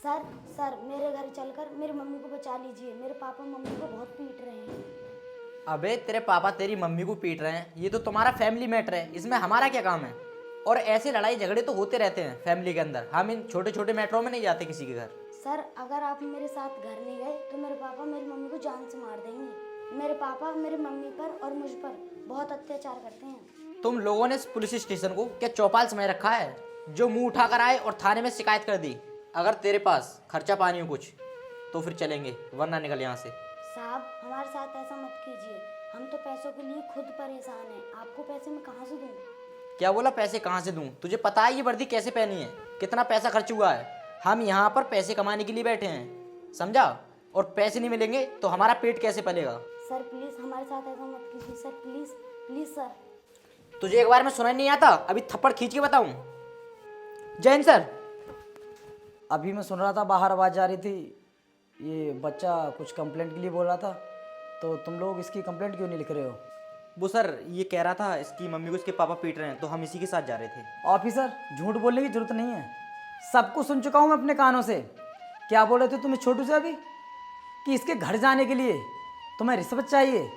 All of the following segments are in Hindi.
सर सर मेरे घर चलकर मेरी मम्मी को बचा लीजिए, मेरे पापा मम्मी को बहुत पीट रहे हैं। अबे तेरे पापा तेरी मम्मी को पीट रहे हैं, ये तो तुम्हारा फैमिली मैटर है, इसमें हमारा क्या काम है। और ऐसे लड़ाई झगड़े तो होते रहते हैं फैमिली के अंदर, हम इन छोटे छोटे मैटरों में नहीं जाते किसी के घर। सर अगर आप मेरे साथ घर नहीं गए तो मेरे पापा मेरी मम्मी को जान से मार देंगे। मेरे पापा मेरी मम्मी पर और मुझ पर बहुत अत्याचार करते हैं। तुम लोगों ने इस पुलिस स्टेशन को क्या चौपाल समय रखा है जो मुंह उठा कर आए और थाने में शिकायत कर दी। अगर तेरे पास खर्चा पानी हो कुछ तो फिर चलेंगे, वरना निकल यहाँ से। साहब हमारे साथ ऐसा मत कीजिए, हम तो पैसों के लिए खुद परेशान हैं, आपको पैसे मैं कहाँ से दूँ? क्या बोला पैसे कहाँ से दूँ? तुझे पता है ये वर्दी कैसे पहनी है, कितना पैसा खर्च हुआ है। हम यहाँ पर पैसे कमाने के लिए बैठे हैं, समझा? और पैसे नहीं मिलेंगे तो हमारा पेट कैसे पलेगा। सर प्लीज़ हमारे साथ ऐसा मत कीजिए सर, प्लीज़ प्लीज़ सर। तुझे एक बार में सुनाई नहीं आता, अभी थप्पड़ खींच के बताऊं। जय हिंद सर। अभी मैं सुन रहा था, बाहर आवाज़ जा रही थी, ये बच्चा कुछ कंप्लेंट के लिए बोल रहा था, तो तुम लोग इसकी कंप्लेंट क्यों नहीं लिख रहे हो? वो सर ये कह रहा था इसकी मम्मी को इसके पापा पीट रहे हैं, तो हम इसी के साथ जा रहे थे। ऑफिसर झूठ बोलने की जरूरत नहीं है, सब कुछ सुन चुका हूँ मैं अपने कानों से। क्या बोल रहे थे तुम्हें छोटू से अभी कि इसके घर जाने के लिए तुम्हें रिश्वत चाहिए?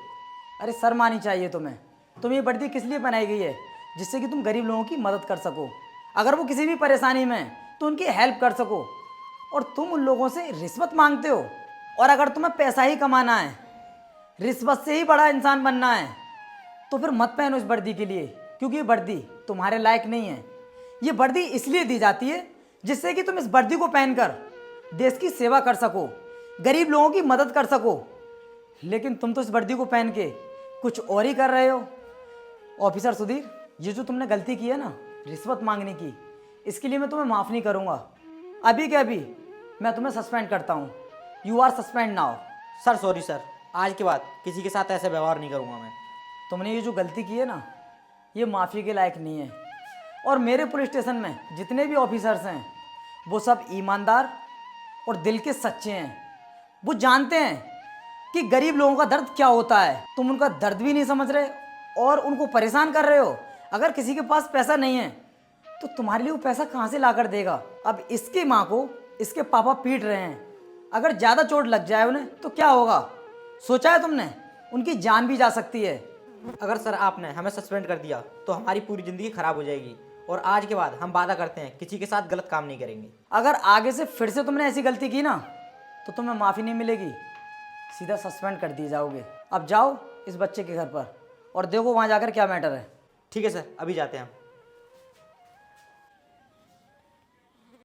अरे शर्म आनी चाहिए तुम्हें ये वर्दी किस लिए बनाई गई है? जिससे कि तुम गरीब लोगों की मदद कर सको, अगर वो किसी भी परेशानी में हैं, तो उनकी हेल्प कर सको। और तुम उन लोगों से रिश्वत मांगते हो। और अगर तुम्हें पैसा ही कमाना है, रिश्वत से ही बड़ा इंसान बनना है, तो फिर मत पहनो इस वर्दी के लिए, क्योंकि ये वर्दी तुम्हारे लायक नहीं है। ये वर्दी इसलिए दी जाती है जिससे कि तुम इस वर्दी को पहनकर देश की सेवा कर सको, गरीब लोगों की मदद कर सको। लेकिन तुम तो इस वर्दी को पहन के कुछ और ही कर रहे हो। ऑफिसर सुधीर, ये जो तुमने गलती की है ना रिश्वत मांगने की, इसके लिए मैं तुम्हें माफ़ नहीं करूँगा। अभी के अभी मैं तुम्हें सस्पेंड करता हूँ। You are suspend now. Sir sorry sir, आज के बाद किसी के साथ ऐसा व्यवहार नहीं करूँगा मैं। तुमने ये जो गलती की है ना, ये माफ़ी के लायक नहीं है। और मेरे पुलिस स्टेशन में जितने भी ऑफिसर्स हैं वो सब ईमानदार और दिल के सच्चे हैं। वो जानते हैं कि गरीब लोगों का दर्द क्या होता है। तुम उनका दर्द भी नहीं समझ रहे और उनको परेशान कर रहे हो। अगर किसी के पास पैसा नहीं है तो तुम्हारे लिए वो पैसा कहाँ से ला कर देगा? अब इसकी माँ को इसके पापा पीट रहे हैं, अगर ज़्यादा चोट लग जाए उन्हें तो क्या होगा? सोचा है तुमने? उनकी जान भी जा सकती है। अगर सर आपने हमें सस्पेंड कर दिया तो हमारी पूरी ज़िंदगी खराब हो जाएगी, और आज के बाद हम वादा करते हैं किसी के साथ गलत काम नहीं करेंगे। अगर आगे से फिर से तुमने ऐसी गलती की ना तो तुम्हें माफ़ी नहीं मिलेगी, सीधा सस्पेंड कर दिए जाओगे। अब जाओ इस बच्चे के घर पर और देखो वहाँ जाकर क्या मैटर है। ठीक है सर, अभी जाते हैं हम।